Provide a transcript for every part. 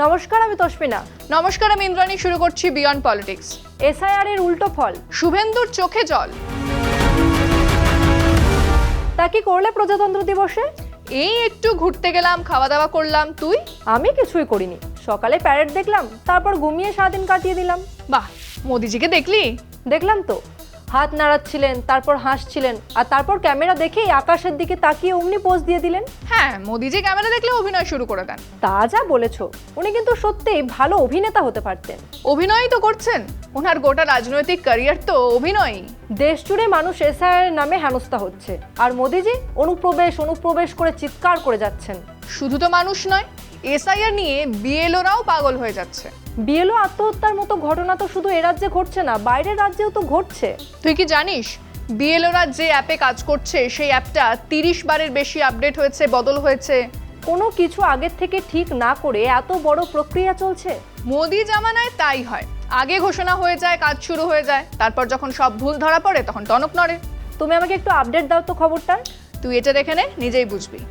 নমস্কার, আমি তস্মিনা। নমস্কার, আমি ইন্দ্রাণী। শুরু করছি বিয়ন্ড পলিটিক্স। এসআইআর এর উল্টো ফল, শুভেন্দুর চোখে জল। তা কি করলে প্রজাতন্ত্র দিবসে? এই একটু ঘুরতে গেলাম, খাওয়া দাওয়া করলাম। তুই? আমি কিছুই করিনি। সকালে প্যারেড দেখলাম, তারপর ঘুমিয়ে সারাদিন কাটিয়ে দিলাম। বাহ, মোদিজিকে দেখলি? দেখলাম তো, হাত নাড়াচ্ছিলেন, তারপর হাসছিলেন, আর তারপর ক্যামেরা দেখেই আকাশের দিকে তাকিয়ে অমনি পোজ দিয়ে দিলেন। হ্যাঁ, মোদিজি ক্যামেরা দেখলে অভিনয় শুরু করে দেন। তা যা বলেছো, উনি কিন্তু সত্যিই ভালো অভিনেতা হতে পারতেন। অভিনয়ই তো করছেন, ওনার গোটা রাজনৈতিক ক্যারিয়ার তো অভিনয়ই। দেশ জুড়ে মানুষ এসআইআর নামে হেনস্থা হচ্ছে, আর মোদিজি অনুপ্রবেশ করে চিৎকার করে যাচ্ছেন। শুধু তো মানুষ নয়, এসআইআর নিয়ে বিএলওরাও পাগল হয়ে যাচ্ছে। বিএলও আত্মহত্যার মতো ঘটনা তো শুধু এ রাজ্যে ঘটছে না, বাইরের রাজ্যেও তো ঘটছে। তুই কি জানিস বিএলওরা যে অ্যাপে কাজ করছে সেই অ্যাপটা 30 বারের বেশি আপডেট হয়েছে, বদল হয়েছে। কোনো কিছু আগের থেকে ঠিক না করে এত বড় প্রক্রিয়া চলছে। মোদি জামানায় তাই হয়, আগে ঘোষণা হয়ে যায়, কাজ শুরু হয়ে যায়, তারপর যখন সব ভুল ধরা পড়ে তখন টনক নড়ে। তুমি আমাকে একটু আপডেট দাও তো খবরটার। তুই এটা দেখে নে, নিজেই বুঝবি।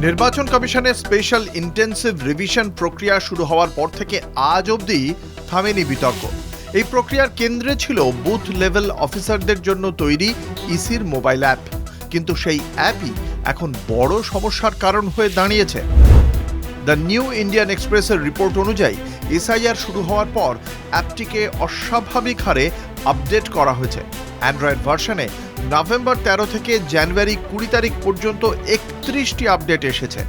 নির্বাচন কমিশনের স্পেশাল ইন্টেন্সিভ রিভিশন প্রক্রিয়া শুরু হওয়ার পর থেকে আজ অবধি থামেনি বিতর্ক। এই প্রক্রিয়ার কেন্দ্রে ছিল বুথ লেভেল অফিসারদের জন্য তৈরি ইসির মোবাইল অ্যাপ, কিন্তু সেই অ্যাপই এখন বড় সমস্যার কারণ হয়ে দাঁড়িয়েছে। দ্য নিউ ইন্ডিয়ান এক্সপ্রেসের রিপোর্ট অনুযায়ী এসআইআর শুরু হওয়ার পর অ্যাপটিকে অস্বাভাবিক হারে আপডেট করা হয়েছে। অ্যান্ড্রয়েড ভার্সনে নভেম্বর 13 থেকে জানুয়ারি 20 তারিখ পর্যন্ত 31টি আপডেট এসেছে।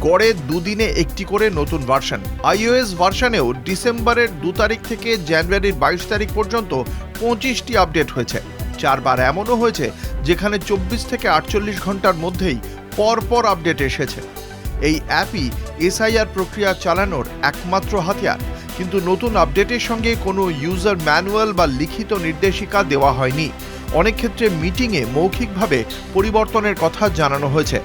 গড়ে দুদিনে একটি করে নতুন ভার্সন। আইওএস ভার্সনেও ডিসেম্বরের 2 তারিখ থেকে জানুয়ারির 22 তারিখ পর্যন্ত 25টি আপডেট হয়েছে। 4 বার এমনও হয়েছে যেখানে 24 থেকে 48 ঘন্টার মধ্যেই পরপর আপডেট এসেছে। এই অ্যাপই এসআইআর প্রক্রিয়া চালানোর একমাত্র হাতিয়ার, কিন্তু নতুন আপডেটের সঙ্গে কোনো ইউজার ম্যানুয়াল বা লিখিত নির্দেশিকা দেওয়া হয়নি। অনেক ক্ষেত্রে মিটিংয়ে মৌখিকভাবে পরিবর্তনের কথা জানানো হয়েছে।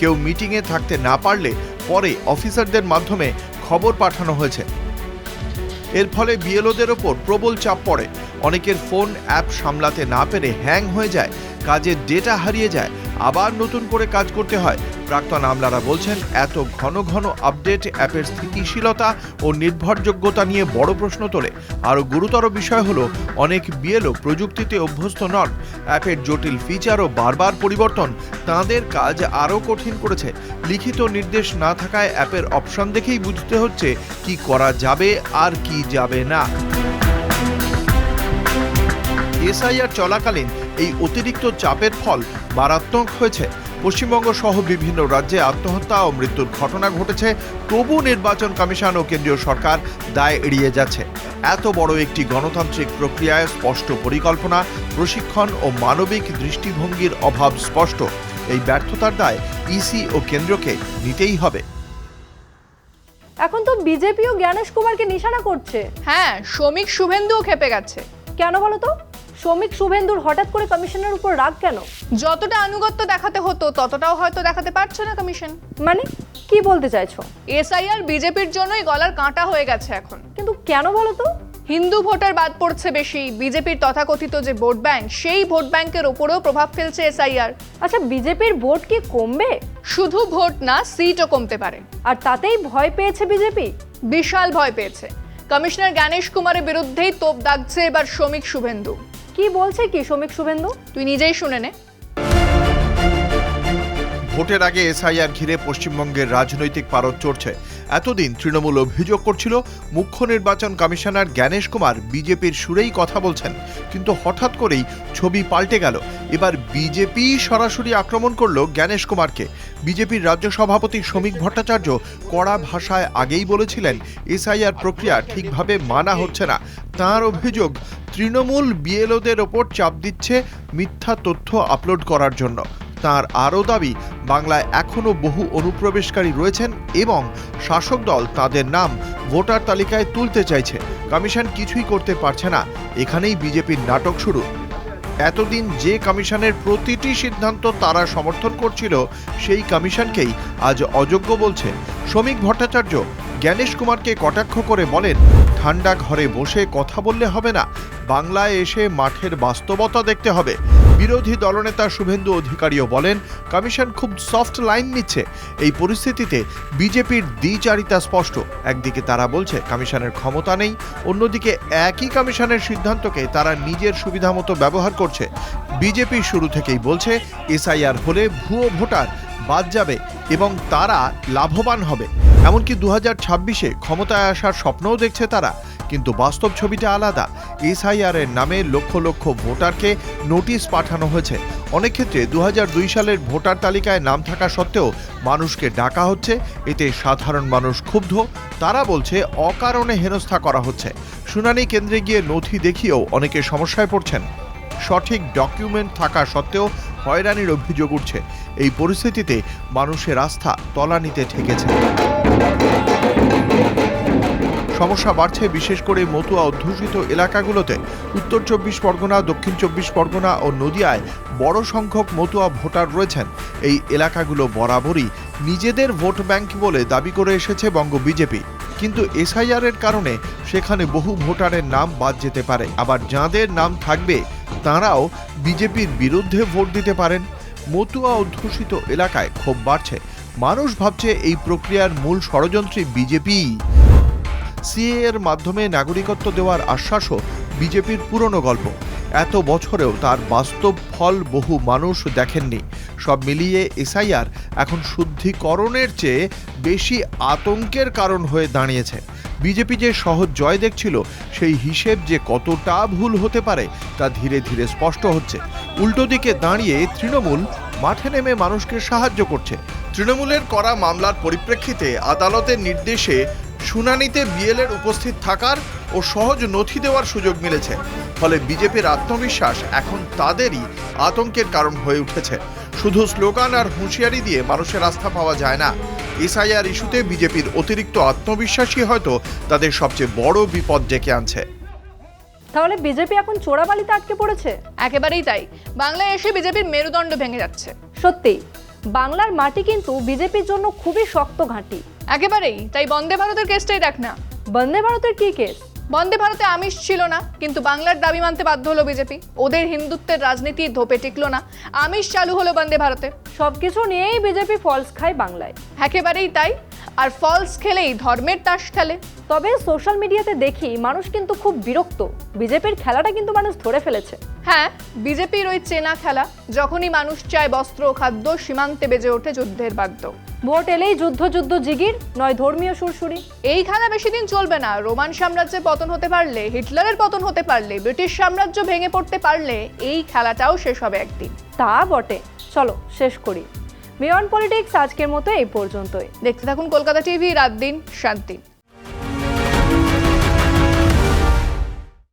কেউ মিটিংয়ে থাকতে না পারলে পরে অফিসারদের মাধ্যমে খবর পাঠানো হয়েছে। এর ফলে বিএলওদের ওপর প্রবল চাপ পড়ে। অনেকের ফোন অ্যাপ সামলাতে না পেরে হ্যাং হয়ে যায়, কাজের ডেটা হারিয়ে যায়, আবার নতুন করে কাজ করতে হয়। প্রাক্তন আমলারা বলছেন, এত ঘন ঘন আপডেট অ্যাপের স্থিতিশীলতা ও নির্ভরযোগ্যতা নিয়ে বড় প্রশ্ন তোলে। আরও গুরুতর বিষয় হলো, অনেক বিএলও প্রযুক্তিতে অভ্যস্ত নন। অ্যাপের জটিল ফিচার ও বারবার পরিবর্তন তাঁদের কাজ আরও কঠিন করেছে। লিখিত নির্দেশ না থাকায় অ্যাপের অপশন দেখেই বুঝতে হচ্ছে কি করা যাবে আর কি যাবে না। এসআইআর চলাকালীন এই অতিরিক্ত চাপের ফল মারাত্মক হয়েছে। পশ্চিমবঙ্গ সহ বিভিন্ন রাজ্যে আত্মহত্যা ও মৃত্যুর ঘটনা ঘটেছে, তবু নির্বাচন কমিশন ও কেন্দ্রীয় সরকার দায় এড়িয়ে যাচ্ছে। এত বড় একটি গণতান্ত্রিক প্রক্রিয়ায় স্পষ্ট পরিকল্পনা, প্রশিক্ষণ ও মানবিক দৃষ্টিভঙ্গির অভাব স্পষ্ট। এই ব্যর্থতার দায় ইসি ও কেন্দ্রকে নিতেই হবে। এখন তো বিজেপিও জ্ঞানেশ কুমারকে নিশানা করছে। হ্যাঁ, শ্রমিক শুভেন্দুও খেপে গেছে। কেন বলো তো? শ্রমিক শুভেন্দুর হঠাৎ করে কমিশনের উপর রাগ কেন? যতটা আনুগত্য দেখাতে হতো ততটাও হয়তো দেখাতে পারছে না কমিশন। মানে কি বলতে চাইছো? এসআইআর বিজেপির জন্যই গলার কাঁটা হয়ে গেছে এখন। কিন্তু কেন বলো তো? হিন্দু ভোটার বাদ পড়ছে বেশি, বিজেপির তথাকথিত যে ভোট ব্যাংক, সেই ভোট ব্যাংকের ওপরেও প্রভাব ফেলছে এসআইআর। আচ্ছা, বিজেপির ভোট কি কমবে? শুধু ভোট না, সিটও কমতে পারে। আর তাতেই ভয় পেয়েছে বিজেপি? বিশাল ভয় পেয়েছে। কমিশনার জ্ঞানেশ কুমারের বিরুদ্ধেই তোপ দাগছে এবার শ্রমিক শুভেন্দু। কি বলছে কি শ্রমিক শুভেন্দু? তুই নিজেই শুনে নে। ভোটের আগে এসআইআর ঘিরে পশ্চিমবঙ্গের রাজনৈতিক পারদ চড়ছে। এতদিন তৃণমূল অভিযোগ করছিল মুখ্য নির্বাচন কমিশনার জ্ঞানেশ কুমার বিজেপির সুরেই কথা বলছেন, কিন্তু হঠাৎ করেই ছবি পাল্টে গেল। এবার বিজেপি সরাসরি আক্রমণ করলো জ্ঞানেশ কুমারকে। বিজেপির রাজ্য সভাপতি শ্রমিক ভট্টাচার্য কড়া ভাষায় আগেই বলেছিলেন, এসআইআর প্রক্রিয়া ঠিকভাবে মানা হচ্ছে না। তাঁর অভিযোগ, তৃণমূল বিএলওদের ওপর চাপ দিচ্ছে মিথ্যা তথ্য আপলোড করার জন্য। তার আরও দাবি, বাংলায় এখনও বহু অনুপ্রবেশকারী রয়েছেন এবং শাসক দল তাদের নাম ভোটার তালিকায় তুলতে চাইছে। কমিশন কিছুই করতে পারছে না। এখানেই বিজেপির নাটক শুরু। এতদিন যে কমিশনের প্রতিটি সিদ্ধান্ত তারা সমর্থন করছিল, সেই কমিশনকেই আজ অযোগ্য বলছে শ্রমিক ভট্টাচার্য। জ্ঞানেশ কুমারকে কটাক্ষ করে বলেন, ঠান্ডা ঘরে বসে কথা বললে হবে না, বাংলায় এসে মাঠের বাস্তবতা দেখতে হবে। বিরোধী দলনেতা শুভেন্দু অধিকারীও বলেন, কমিশন খুব সফট লাইন নিচ্ছে। এই পরিস্থিতিতে বিজেপির দ্বিচারিতা স্পষ্ট। একদিকে তারা বলছে কমিশনের ক্ষমতা নেই, অন্যদিকে একই কমিশনের সিদ্ধান্তকে তারা নিজের সুবিধা মতো ব্যবহার করছে। বিজেপি শুরু থেকেই বলছে এসআইআর হলে ভুয়ো ভোটার বাদ যাবে এবং তারা লাভবান হবে। এমনকি 2026-এ ক্ষমতায় আসার স্বপ্নও দেখছে তারা। কিন্তু বাস্তব ছবিটা আলাদা। এসআইআর এর নামে লক্ষ লক্ষ ভোটারকে নোটিশ পাঠানো হয়েছে। অনেক ক্ষেত্রে 2002 সালের ভোটার তালিকায় নাম থাকা সত্ত্বেও মানুষকে ডাকা হচ্ছে। এতে সাধারণ মানুষ ক্ষুব্ধ। তারা বলছে অকারণে হেনস্থা করা হচ্ছে। শুনানি কেন্দ্রে গিয়ে নথি দেখিয়েও অনেকে সমস্যায় পড়ছেন। সঠিক ডকুমেন্ট থাকা সত্ত্বেও হয়রানির অভিযোগ উঠছে। এই পরিস্থিতিতে মানুষের আস্থা তলানিতে ঠেকেছে। সমস্যা বাড়ছে বিশেষ করে মতুয়া অধ্যুষিত এলাকাগুলোতে। উত্তর 24 পরগনা, দক্ষিণ 24 পরগনা ও নদিয়ায় বড় সংখ্যক মতুয়া ভোটার রয়েছেন। এই এলাকাগুলো বরাবরই নিজেদের ভোট ব্যাংক বলে দাবি করে এসেছে বঙ্গ বিজেপি। কিন্তু এসআইআর এর কারণে সেখানে বহু ভোটারের নাম বাদ যেতে পারে। আবার যাঁদের নাম থাকবে তাঁরাও বিজেপির বিরুদ্ধে ভোট দিতে পারেন। মতুয়া অধ্যুষিত এলাকায় ক্ষোভ বাড়ছে। মানুষ ভাবছে এই প্রক্রিয়ার মূল ষড়যন্ত্রী বিজেপি। সিএ এর মাধ্যমে নাগরিকত্ব দেওয়ার আশ্বাসও বিজেপির পুরনো গল্প। এত বছরেও তার বাস্তব ফল বহু মানুষ দেখেননি। সব মিলিয়ে এসআইআর এখন শুদ্ধিকরণের চেয়ে বেশি আতঙ্কের কারণ হয়ে দাঁড়িয়েছে। বিজেপি যে সহজ জয় দেখছিল, সেই হিসেব যে কতটা ভুল হতে পারে তা ধীরে ধীরে স্পষ্ট হচ্ছে। উল্টো দিকে দাঁড়িয়ে তৃণমূল মাঠে নেমে মানুষকে সাহায্য করছে। তৃণমূলের করা মামলার পরিপ্রেক্ষিতে আদালতের নির্দেশে শুনানিতে বিএলএর উপস্থিত থাকার ও সহজ নথি দেওয়ার সুযোগ মিলেছে। ফলে বিজেপির আত্মবিশ্বাস এখন তাদেরই আতঙ্কের কারণ হয়ে উঠেছে। শুধু স্লোগান আর হুঁশিয়ারি দিয়ে মানুষের আস্থা পাওয়া যায় না। এসআইআর ইস্যুতে বিজেপির অতিরিক্ত আত্মবিশ্বাসী হয়তো তাদের সবচেয়ে বড় বিপদ ডেকে আনছে। তাহলে বিজেপি এখন চোরাবালিতে আটকে পড়েছে? একেবারেই তাই। বাংলায় এসে বিজেপির মেরুদণ্ড ভেঙে যাচ্ছে। সত্যি, বাংলার মাটি কিন্তু বিজেপির জন্য খুবই শক্ত ঘাঁটি। একেবারেই তাই। বন্দে ভারতের কেসটাই দেখ না। বন্দে ভারতের কি কেস? বন্দে ভারতে আমিষ ছিল না, কিন্তু বাংলার দাবি মানতে বাধ্য হলো বিজেপি। ওদের হিন্দুত্বের রাজনীতি ধোপে টিকলো না, আমিষ চালু হলো বন্দে ভারতে। সবকিছু নিয়েই বিজেপি ফলস খায় বাংলায়। একেবারেই তাই। আর ফলস খেলেই ধর্মের তাস খেলে। তবে সোশ্যাল মিডিয়াতে দেখি মানুষ কিন্তু খুব বিরক্ত। বিজেপির খেলাটা কিন্তু মানুষ ধরে ফেলেছে। হ্যাঁ, বিজেপির ওই চেনা খেলা। যখনই মানুষ চায় বস্ত্র খাদ্য, সীমান্তে বেজে ওঠে যুদ্ধের বাদ্য। ভোট এলেই যুদ্ধ যুদ্ধ জিগির, নয় ধর্মীয় সুরসুরি। এই খেলা বেশি দিন চলবে না। রোমান সাম্রাজ্যের পতন হতে পারলে, হিটলারের পতন হতে পারলে, ব্রিটিশ সাম্রাজ্য ভেঙে পড়তে পারলে এই খেলাটাও শেষ হবে একদিন। তা বটে। চলো শেষ করি। বিয়ন্ড পলিটিক্স আজকের মতো এই পর্যন্তই। দেখতে থাকুন কলকাতা টিভি, রাত দিন শান্তি।